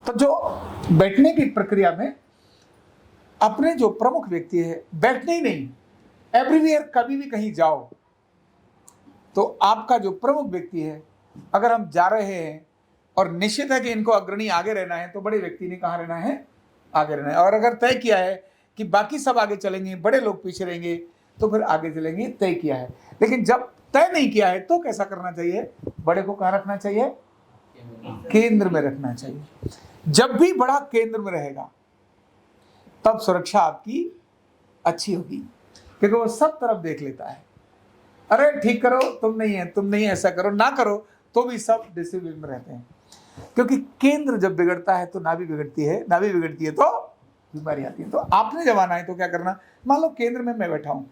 तो जो बैठने की प्रक्रिया में अपने जो प्रमुख व्यक्ति है, बैठने ही नहीं, एवरीवेयर कभी भी कहीं जाओ तो आपका जो प्रमुख व्यक्ति है, अगर हम जा रहे हैं और निश्चित है कि इनको अग्रणी आगे रहना है, तो बड़े व्यक्ति ने कहाँ रहना है, आगे रहना है। और अगर तय किया है कि बाकी सब आगे चलेंगे, बड़े लोग पीछे रहेंगे, तो फिर आगे चलेंगे, तय किया है। लेकिन जब तय नहीं किया है तो कैसा करना चाहिए, बड़े को कहाँ रखना चाहिए, केंद्र में रखना चाहिए। जब भी बड़ा केंद्र में रहेगा तब सुरक्षा आपकी अच्छी होगी, क्योंकि वो सब तरफ देख लेता है। अरे ठीक करो, तुम नहीं है, तुम नहीं, ऐसा करो, ना करो, तो भी सब डिसिप्लिन में रहते हैं। क्योंकि केंद्र जब बिगड़ता है तो नाभि बिगड़ती है, नाभि बिगड़ती है तो बीमारी आती है। तो आपने जब आना है तो क्या करना, मान लो केंद्र में मैं बैठा हूं,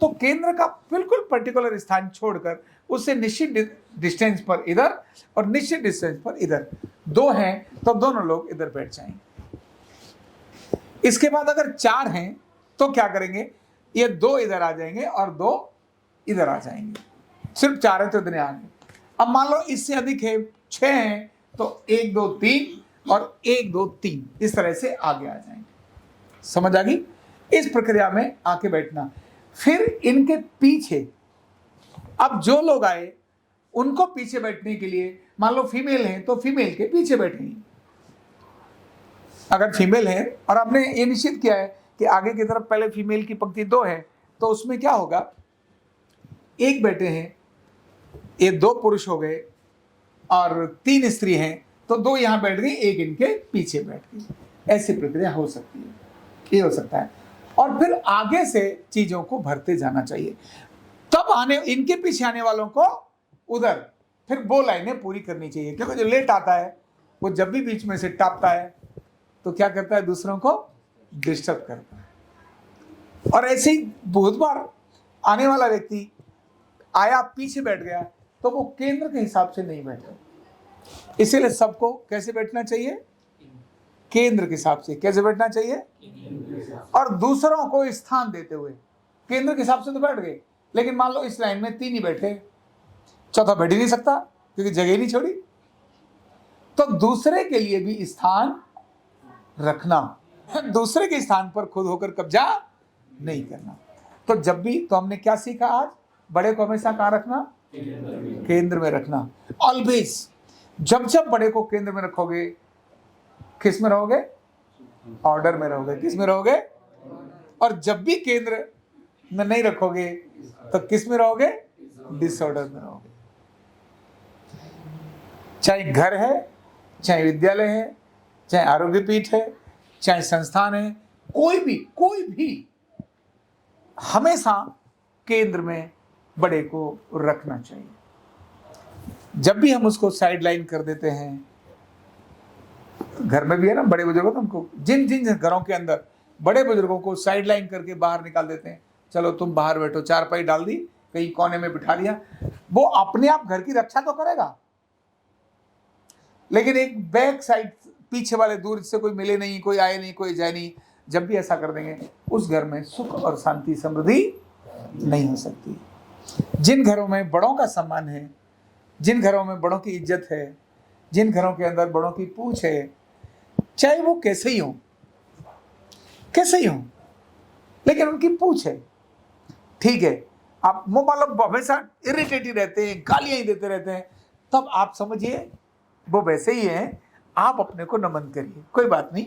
तो केंद्र का बिल्कुल पर्टिकुलर स्थान छोड़कर उससे निश्चित डिस्टेंस पर इधर और निश्चित डिस्टेंस पर इधर, दो हैं तो दोनों लोग इधर बैठ जाएंगे। इसके बाद अगर चार हैं तो क्या करेंगे, ये दो इधर आ जाएंगे और दो इधर आ जाएंगे। सिर्फ चार है तो इतने आ गए। अब मान लो इससे अधिक है, 6 हैं, तो 1 2 3 और 1 2 3 इस तरह से आगे आ जाएंगे। समझ आ गई? इस प्रक्रिया में आके बैठना। फिर इनके पीछे अब जो लोग आए उनको पीछे बैठने के लिए, मान लो फीमेल है तो फीमेल के पीछे बैठेंगे। अगर फीमेल है और आपने ये निश्चित किया है कि आगे की तरफ पहले फीमेल की पंक्ति 2 है, तो उसमें क्या होगा, एक बैठे हैं, ये 2 पुरुष हो गए और 3 स्त्री हैं, तो 2 यहां बैठ गई, एक इनके पीछे बैठ गई। ऐसी प्रक्रिया हो सकती है, ये हो सकता है। और फिर आगे से चीजों को भरते जाना चाहिए। तब आने इनके पीछे आने वालों को उधर फिर वो लाइनें पूरी करनी चाहिए, क्योंकि जो लेट आता है वो जब भी बीच में से टापता है तो क्या करता है, दूसरों को डिस्टर्ब करता है। और ऐसे ही बहुत बार आने वाला व्यक्ति आया, पीछे बैठ गया, तो वो केंद्र के हिसाब से नहीं बैठा। इसीलिए सबको कैसे बैठना चाहिए, केंद्र के हिसाब से। कैसे बैठना चाहिए, और दूसरों को स्थान देते हुए। केंद्र के हिसाब से तो बैठ गए, लेकिन मान लो इस लाइन में 3 ही बैठे, चौथा बैठ ही नहीं सकता क्योंकि जगह ही नहीं छोड़ी। तो दूसरे के लिए भी स्थान रखना, दूसरे के स्थान पर खुद होकर कब्जा नहीं करना। तो जब भी, तो हमने क्या सीखा आज, बड़े को हमेशा कहाँ रखना, केंद्र में रखना। ऑलवेज जब जब बड़े को केंद्र में रखोगे, किस में रहोगे, ऑर्डर में रहोगे। किस में रहोगे, और जब भी केंद्र में नहीं रखोगे तो किस में रहोगे, डिसऑर्डर में रहोगे। चाहे घर है, चाहे विद्यालय है, चाहे आरोग्य पीठ है, चाहे संस्थान है, कोई भी हमेशा केंद्र में बड़े को रखना चाहिए। जब भी हम उसको साइड लाइन कर देते हैं, घर में भी है ना बड़े बुजुर्गों, तो उनको जिन जिन घरों के अंदर बड़े बुजुर्गों को साइड लाइन करके बाहर निकाल देते हैं, चलो तुम बाहर बैठो, चारपाई डाल दी, कहीं कोने में बिठा लिया, वो अपने आप घर की रक्षा तो करेगा, लेकिन एक बैक साइड पीछे वाले दूर से कोई मिले नहीं, कोई आए नहीं, कोई जाए नहीं, जब भी ऐसा कर देंगे उस घर में सुख और शांति समृद्धि नहीं हो सकती। जिन घरों में बड़ों का सम्मान है, जिन घरों में बड़ों की इज्जत है, जिन घरों के अंदर बड़ों की पूछ है, चाहे वो कैसे ही हो, लेकिन उनकी पूछ है, ठीक है। आप मतलब हमेशा इरिटेटिव रहते हैं, गालियां ही देते रहते हैं, तब आप समझिए वो वैसे ही है, आप अपने को नमन करिए, कोई बात नहीं।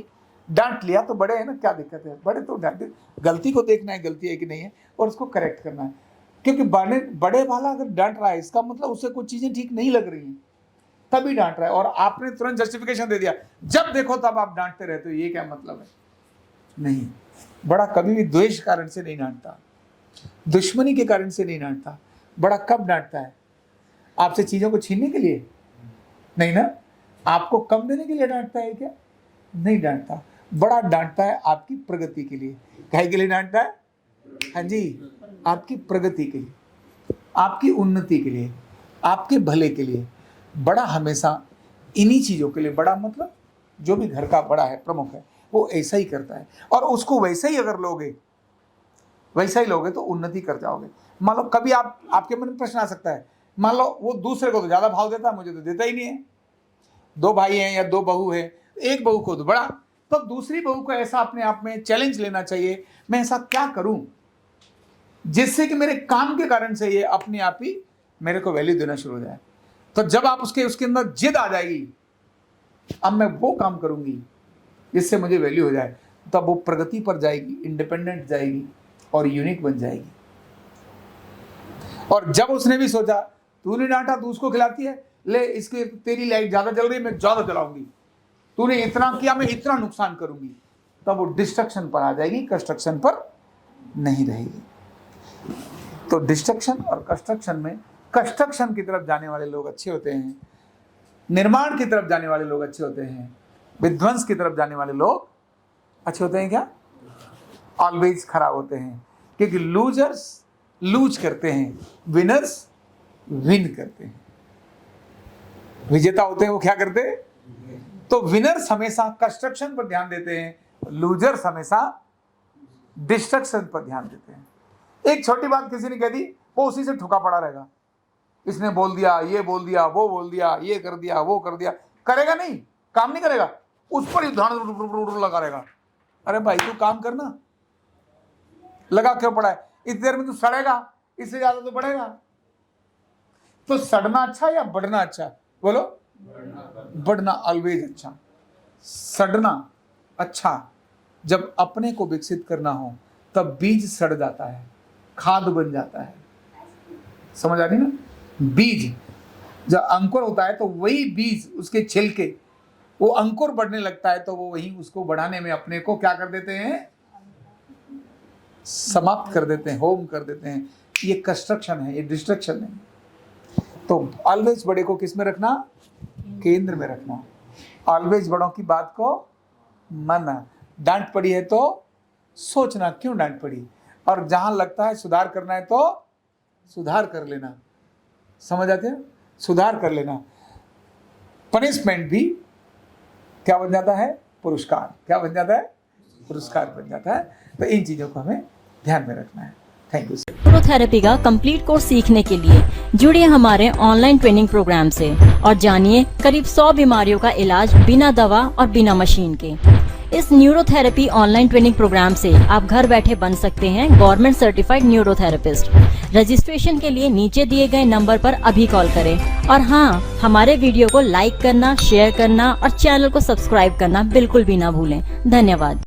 डांट लिया तो बड़े हैं ना, क्या दिक्कत है, बड़े तो डांटे, गलती को देखना है, गलती है कि नहीं है, और उसको करेक्ट करना है। क्योंकि बड़े वाला अगर डांट रहा है, इसका मतलब उसे कुछ चीजें ठीक नहीं लग रही हैं, तभी डांट रहा है, और आपने तुरंत जस्टिफिकेशन दे दिया, जब देखो तब आप डांटते रहते हो, ये क्या मतलब है। नहीं, बड़ा कभी भी द्वेष कारण से नहीं डांटता, दुश्मनी के कारण से नहीं डांटता। बड़ा कब डांटता है, आपसे चीजों को छीनने के लिए नहीं ना, आपको कम देने के लिए डांटता है क्या, नहीं डांटता। बड़ा डांटता है आपकी प्रगति के लिए। काहे के लिए डांटता है, हाँ जी, आपकी प्रगति के लिए, आपकी उन्नति के लिए, आपके भले के लिए। बड़ा हमेशा इन्हीं चीजों के लिए, बड़ा मतलब जो भी घर का बड़ा है, प्रमुख है, वो ऐसा ही करता है। और उसको वैसे ही अगर लोगे, वैसा ही लोगे तो उन्नति कर जाओगे। मान लो कभी आपके मन में प्रश्न आ सकता है, मान लो वो दूसरे को तो ज्यादा भाव देता है, मुझे तो देता ही नहीं है। 2 भाई हैं या 2 बहू है, एक बहू को तो बड़ा, तो दूसरी बहू को ऐसा अपने आप में चैलेंज लेना चाहिए, मैं ऐसा क्या करूं जिससे कि मेरे काम के कारण से ये अपने आप ही मेरे को वैल्यू देना शुरू हो जाए। तो जब आप उसके अंदर जिद आ जाएगी, अब मैं वो काम करूंगी जिससे मुझे वैल्यू हो जाए, तब वो प्रगति पर जाएगी, इंडिपेंडेंट जाएगी और यूनिक बन जाएगी। और जब उसने भी सोचा, तूने डांटा, तू उसको खिलाती है, ले इसके तेरी लाइट ज्यादा जल रही है, मैं ज्यादा जलाऊंगी, तूने इतना किया, मैं इतना नुकसान करूंगी, तब वो डिस्ट्रक्शन पर आ जाएगी, कंस्ट्रक्शन पर नहीं रहेगी। तो डिस्ट्रक्शन और कंस्ट्रक्शन में, कंस्ट्रक्शन की तरफ जाने वाले लोग अच्छे होते हैं, निर्माण की तरफ जाने वाले लोग अच्छे होते हैं, विध्वंस की तरफ जाने वाले लोग अच्छे होते हैं क्या? ऑलवेज खराब होते हैं, क्योंकि लूजर्स लूज करते हैं, विनर्स विन करते हैं। विजेता होते हैं वो क्या करते हैं? तो विनर्स हमेशा कंस्ट्रक्शन पर ध्यान देते हैं, लूजर्स हमेशा डिस्ट्रक्शन पर ध्यान देते हैं। एक छोटी बात किसी ने कह दी, वो उसी से ठुका पड़ा रहेगा, इसने बोल दिया, ये बोल दिया, वो बोल दिया, ये कर दिया, वो कर दिया, करेगा नहीं, काम नहीं करेगा, उस पर ही ध्यान लगा रहेगा। अरे भाई तू काम करना, लगा क्यों पड़ा है? इतनी देर में तू सड़ेगा, इससे ज्यादा तो बढ़ेगा। तो सड़ना अच्छा या बढ़ना अच्छा? बोलो, बढ़ना ऑलवेज अच्छा। सड़ना अच्छा, जब अपने को विकसित करना हो तब बीज सड़ जाता है, खाद बन जाता है। समझ आ रही ना? बीज जब अंकुर होता है तो वही बीज, उसके छिलके, वो अंकुर बढ़ने लगता है तो वो वही उसको बढ़ाने में अपने को क्या कर देते हैं? समाप्त कर देते हैं, होम कर देते हैं। ये कंस्ट्रक्शन है, ये डिस्ट्रक्शन है। तो ऑलवेज बड़े को किस में रखना? केंद्र में रखना। ऑलवेज बड़ों की बात को मानना। डांट पड़ी है तो सोचना क्यों डांट पड़ी, और जहां लगता है सुधार करना है तो सुधार कर लेना। समझ आते हैं? सुधार कर लेना। पनिशमेंट भी क्या बन जाता है? पुरस्कार। क्या बन जाता है? पुरस्कार बन जाता है। तो इन चीजों को हमें ध्यान में रखना है। Thank you. न्यूरोथेरेपी का कंप्लीट कोर्स सीखने के लिए जुड़िए हमारे ऑनलाइन ट्रेनिंग प्रोग्राम से और जानिए करीब 100 बीमारियों का इलाज बिना दवा और बिना मशीन के। इस न्यूरोथेरेपी ऑनलाइन ट्रेनिंग प्रोग्राम से आप घर बैठे बन सकते हैं गवर्नमेंट सर्टिफाइड न्यूरोथेरेपिस्ट। रजिस्ट्रेशन के लिए नीचे दिए गए नंबर पर अभी कॉल करें। और हाँ, हमारे वीडियो को लाइक करना, शेयर करना और चैनल को सब्सक्राइब करना बिल्कुल भी ना भूलें। धन्यवाद।